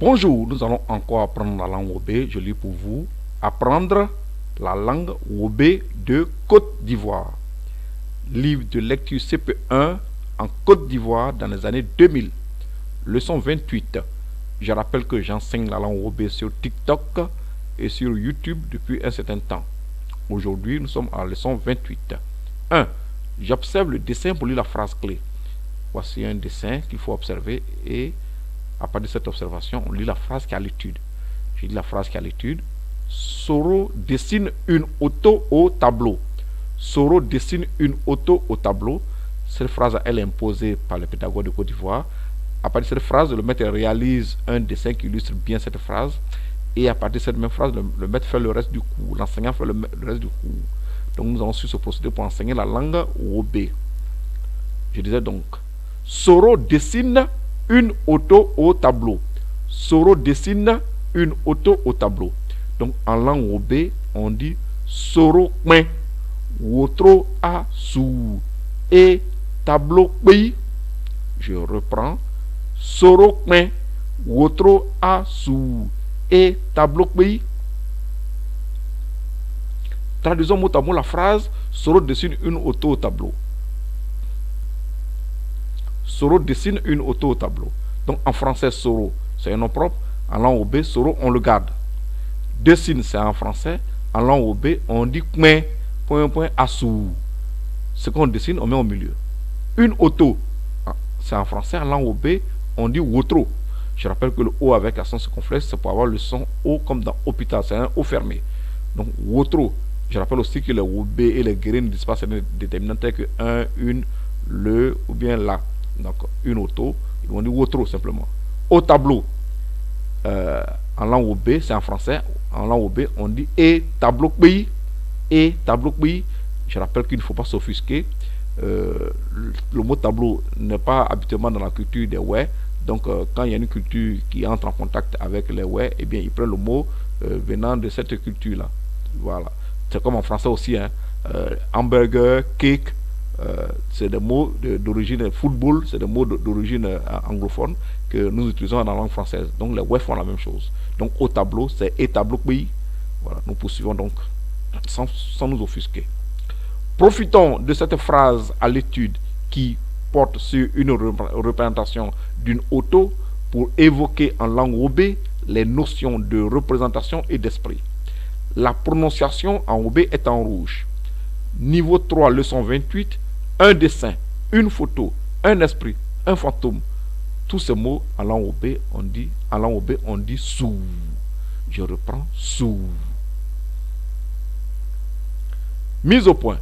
Bonjour, nous allons encore apprendre la langue Wobé. Je lis pour vous. Apprendre la langue Wobé de Côte d'Ivoire. Livre de lecture CP1 en Côte d'Ivoire dans les années 2000. Leçon 28. Je rappelle que j'enseigne la langue Wobé sur TikTok et sur YouTube depuis un certain temps. Aujourd'hui, nous sommes à la leçon 28. 1. J'observe le dessin pour lire la phrase clé. Voici un dessin qu'il faut observer et à partir de cette observation, on lit la phrase qui est à l'étude. Je lis la phrase qui est à l'étude. Soro dessine une auto au tableau. Soro dessine une auto au tableau. Cette phrase, elle est imposée par les pédagogues de Côte d'Ivoire. À partir de cette phrase, le maître réalise un dessin qui illustre bien cette phrase. Et à partir de cette même phrase, le maître fait le reste du cours. L'enseignant fait le reste du cours. Donc nous allons suivre ce procédé pour enseigner la langue Wobé. Je disais donc, Soro dessine une auto au tableau. Soro dessine une auto au tableau. Donc en langue Wobé, on dit Soro kwen wotro a sou et tableau pays. Je reprends. Soro kwen wotro a sou et tableau pays. Traduisons mot à mot la phrase Soro dessine une auto au tableau. Soro dessine une auto au tableau. Donc en français, Soro, c'est un nom propre. En langue Wobé, Soro, on le garde. Dessine, c'est en français. En langue Wobé, on dit kwen, point, assou. Ce qu'on dessine, on met au milieu. Une auto, c'est en français. En langue Wobé, on dit wotro. Je rappelle que le O avec accent circonflexe, c'est pour avoir le son O comme dans hôpital. C'est un O fermé. Donc wotro. Je rappelle aussi que les Wobé et les Guérés ne disent pas c'est déterminant tel que un, une, le ou bien la. Donc une auto, on dit wotro simplement. Au tableau, en langue Wobé, c'est en français. En langue Wobé, on dit et tableau pays. Et tableau pays. Je rappelle qu'il ne faut pas s'offusquer. Le mot tableau n'est pas habituellement dans la culture des Wè. Donc quand il y a une culture qui entre en contact avec les Wè, eh bien ils prennent le mot venant de cette culture-là. Voilà. C'est comme en français aussi, hein. Hamburger, cake. C'est des mots d'origine football, c'est des mots d'origine anglophone que nous utilisons dans la langue française. Donc les Wè font la même chose. Donc au tableau, c'est et tableau pays. Voilà, nous poursuivons donc sans nous offusquer. Profitons de cette phrase à l'étude qui porte sur une représentation d'une auto pour évoquer en langue Wobé les notions de représentation et d'esprit. La prononciation en Wobé est en rouge. Niveau 3, leçon 28, un dessin, une photo, un esprit, un fantôme. Tous ces mots en langue Wobé, on dit sou. Je reprends sou. Mise au point.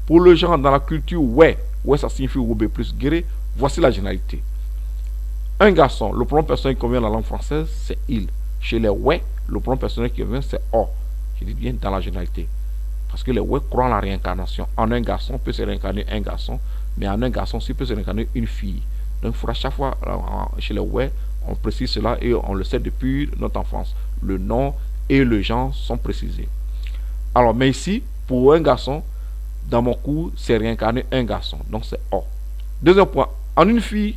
Pour le genre dans la culture Wè, ça signifie Wobé plus Guéré, voici la généralité. Un garçon, le pronom personnel qui convient dans la langue française, c'est il. Chez les Wè, le pronom personnel qui convient, c'est o. Je dis bien dans la généralité. Parce que les Wè croient en la réincarnation. En un garçon peut se réincarner un garçon, mais en un garçon aussi peut se réincarner une fille. Donc il faudra chaque fois, chez les Wè, on précise cela et on le sait depuis notre enfance. Le nom et le genre sont précisés. Alors, mais ici, pour un garçon, dans mon cours, c'est réincarner un garçon. Donc c'est O. Deuxième point, pour une fille,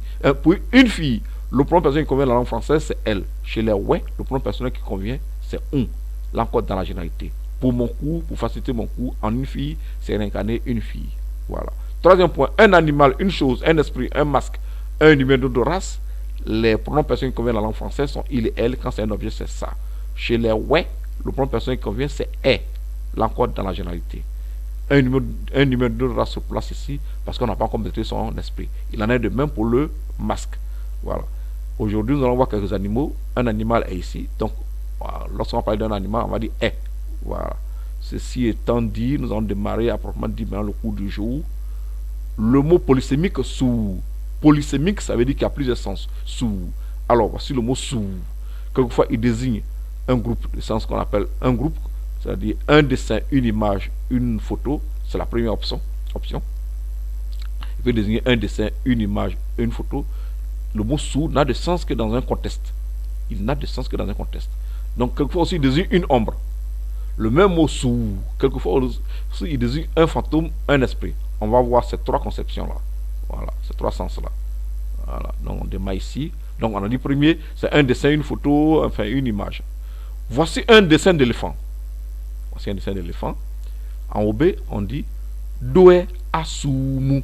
le pronom personnel qui convient dans la langue française, c'est elle. Chez les Wè, le pronom personnel qui convient, c'est on. Là encore dans la généralité. Pour mon cours, pour faciliter mon cours, en une fille, c'est réincarner une fille. Voilà. Troisième point, un animal, une chose, un esprit, un masque, un numéro de race. Les pronoms personnels qui conviennent dans la langue française sont il et elle. Quand c'est un objet, c'est ça. Chez les Wè, le pronom personnel qui convient, c'est est. Là encore dans la généralité. Un numéro de race se place ici parce qu'on n'a pas encore maîtrisé son esprit. Il en est de même pour le masque. Voilà. Aujourd'hui, nous allons voir quelques animaux. Un animal est ici. Donc, voilà, lorsqu'on va parler d'un animal, on va dire est. Voilà. Ceci étant dit, nous allons démarrer à proprement dit maintenant le cours du jour. Le mot polysémique sous. Polysémique, ça veut dire qu'il y a plusieurs sens. Sous. Alors, voici le mot sous. Quelquefois, il désigne un groupe, le sens qu'on appelle un groupe, c'est-à-dire un dessin, une image, une photo. C'est la première option. Il peut désigner un dessin, une image, une photo. Le mot sous n'a de sens que dans un contexte. Il n'a de sens que dans un contexte. Donc, quelquefois aussi, il désigne une ombre. Le même mot sous, quelquefois aussi, il désigne un fantôme, un esprit. On va voir ces trois conceptions-là. Voilà, ces trois sens-là. Voilà, donc on démarre ici. Donc on a dit premier, c'est un dessin, une photo, enfin une image. Voici un dessin d'éléphant. Voici un dessin d'éléphant. En OB, on dit Doe asumu.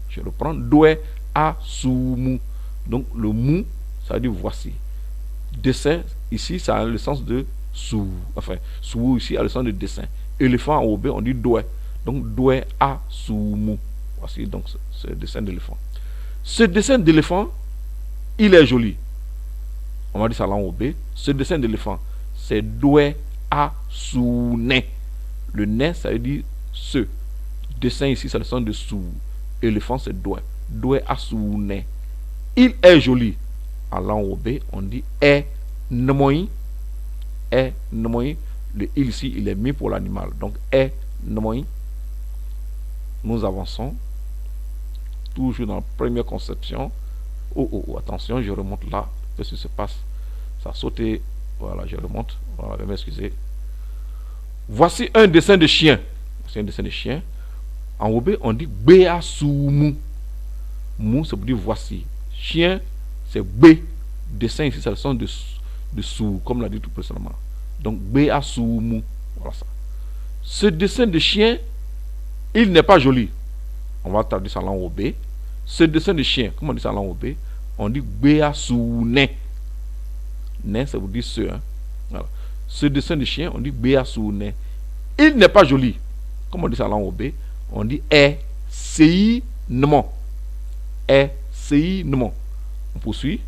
Je reprends Doe asumu. Donc le mou, ça veut dire voici. Dessin, ici, ça a le sens de sou. Enfin, sou ici a le sens de dessin. Éléphant en OB, on dit Doe. Donc Doe asumu. Voici donc ce dessin d'éléphant. Ce dessin d'éléphant, il est joli. On va dire ça là en OB. Ce dessin d'éléphant, c'est Doe asune. Le nez, ça veut dire ce. Dessin ici, ça a le sens de sou. Éléphant, c'est Doe. Doe asune. Il est joli. En langue OB, on dit est nemoi. Est nemoi. Le il ici, il est mis pour l'animal. Donc est nemoi. Nous avançons. Toujours dans la première conception. Oh, attention, je remonte là. Qu'est-ce qui se passe? Ça a sauté. Voilà, je remonte. Voilà, m'excuser. Voici un dessin de chien. C'est un dessin de chien. En OB, on dit Béasumu. Mou, ça veut dire voici. Chien, c'est B. Dessin ici, ça le sens de sou, comme l'a dit tout précédemment. Donc Béasumu. Voilà ça. Ce dessin de chien, il n'est pas joli. On va traduire ça en langue OB. Ce dessin de chien, comment on dit ça en langue OB? On dit Béasune. Ne, ça veut dire ce. Hein? Voilà. Ce dessin de chien, on dit Béasune. Il n'est pas joli. Comment on dit ça en langue OB? On dit sei nemon. Sei nemon. On poursuit.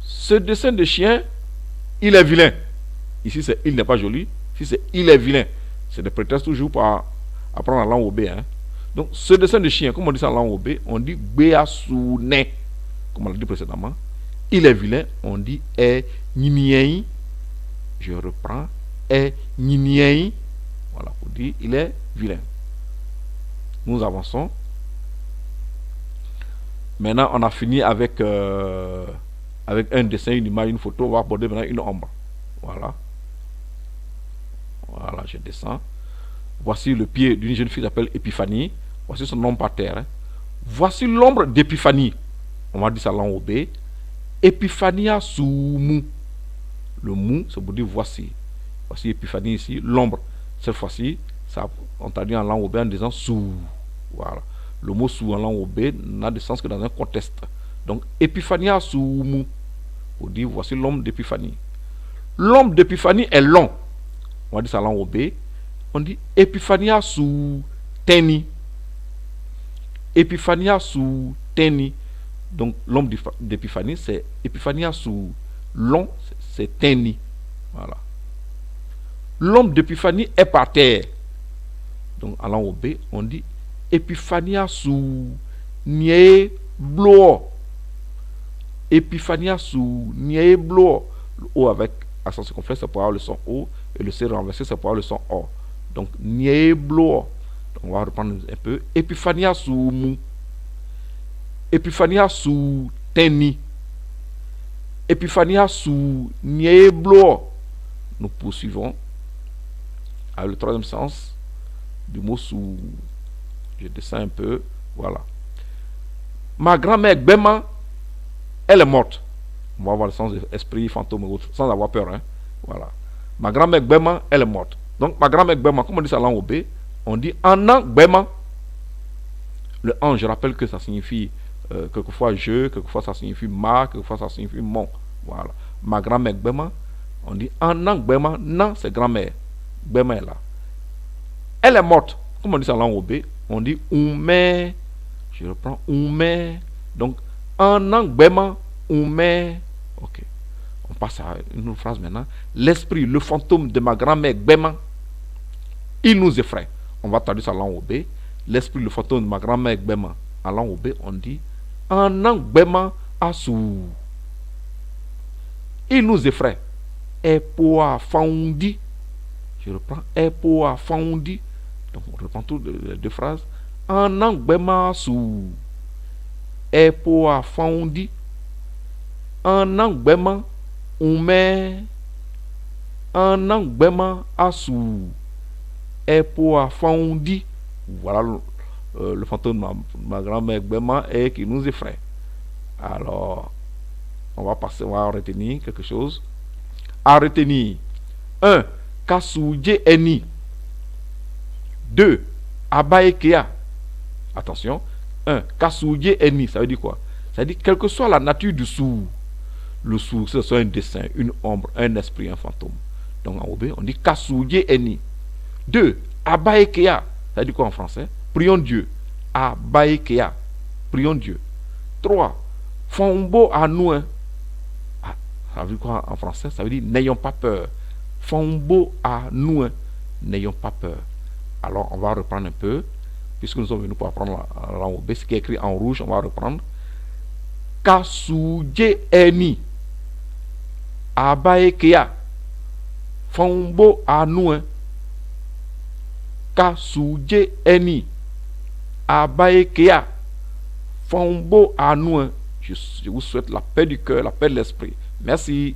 Ce dessin de chien, il est vilain. Ici, c'est il n'est pas joli. Ici, c'est il est vilain. C'est des prétextes toujours pour apprendre la langue OB. Hein? Donc, ce dessin de chien, comme on dit ça en langue OB, on dit Béasune. Comme on l'a dit précédemment. Il est vilain, on dit niniei. Je reprends. Niniei. Voilà, pour dire il est vilain. Nous avançons. Maintenant, on a fini avec un dessin, une image, une photo. On va aborder maintenant une ombre. Voilà. Voilà, je descends. Voici le pied d'une jeune fille qui s'appelle Épiphanie. Voici son nom par terre. Hein. Voici l'ombre d'Épiphanie. On va dire ça en OB. Épiphania sumu. Le mou, ça veut dire voici. Voici Épiphanie ici, l'ombre. Cette fois-ci, on traduit en langue OB en disant sous. Voilà. Le mot sous en langue OB n'a de sens que dans un contexte. Donc, Épiphania sumu. Pour dire voici l'ombre d'Épiphanie. L'ombre d'Épiphanie est long. On va dire ça en langue OB. On dit Épiphania sous teni. Épiphania sous teni. Donc l'ombre d'Épiphanie, c'est Épiphania sous long, c'est teni. Voilà. L'ombre d'Épiphanie est par terre. Donc en langue OB, on dit Épiphania sous nie blo. Épiphania sous nie blo. Le O avec accent circonflexe, c'est pour avoir le son O. Et le C renversé, c'est pour avoir le son O. Donc, nieblo. On va reprendre un peu. Épiphania sous mou. Épiphania sous teni. Épiphania sous nieblo. Nous poursuivons avec le troisième sens du mot sous. Je descends un peu. Voilà. Ma grand-mère Gbema, elle est morte. On va avoir le sens de esprit, fantôme et autres, sans avoir peur. Hein. Voilà. Ma grand-mère Gbema, elle est morte. Donc, ma grand-mère Gbema, comme on dit ça en OB, on dit Anan Gbema. Le an, je rappelle que ça signifie quelquefois je, quelquefois ça signifie ma, quelquefois ça signifie mon. Voilà. Ma grand-mère Gbema, on dit Anan Gbema. Nan, c'est grand-mère. Gbema est là. Elle est morte. Comme on dit ça en OB, on dit Oumé. Je reprends Oumé. Donc, Anan Gbema, Oumé. Ok. On passe à une autre phrase maintenant. L'esprit, le fantôme de ma grand-mère Gbema, il nous effraie. On va traduire ça en langue OB. L'esprit, le fantôme de ma grand-mère Gbema. En langue OB, on dit Anan Gbema Asou. Il nous effraie. Epoa Faundi. Je reprends. Epoa Faundi. Donc on reprend toutes les deux phrases. Anan Gbema Asou. Epoa Faundi. Anan Gbema Oumé. Anan Gbema Asou. Epoa Faundi. Voilà le fantôme de ma grand-mère Gbema et qui nous effraie. Alors, On va passer, on va retenir quelque chose. À retenir. 1. Kasuje eni. 2. Abaekea. Attention. 1. Kasuje eni. Ça veut dire quoi? Ça veut dire quelle que soit la nature du sourd. Le sourd, ce soit un dessin, une ombre, un esprit, un fantôme. Donc en Obé, on dit Kasuje eni. 2. Abaekea. Ça veut dire quoi en français? Prions Dieu. Abaekea. Prions Dieu. 3. Fombo anouin. Ah, ça veut dire quoi en français? Ça veut dire n'ayons pas peur. Fombo anouin. N'ayons pas peur. Alors on va reprendre un peu. Puisque nous sommes venus pour apprendre la langue Obé, ce qui est écrit en rouge, on va reprendre. Kasuje eni. Abaekea. Fombo anouin. Kasuje eni. Abaekea. Fombo anouin. Je vous souhaite la paix du cœur, la paix de l'esprit. Merci.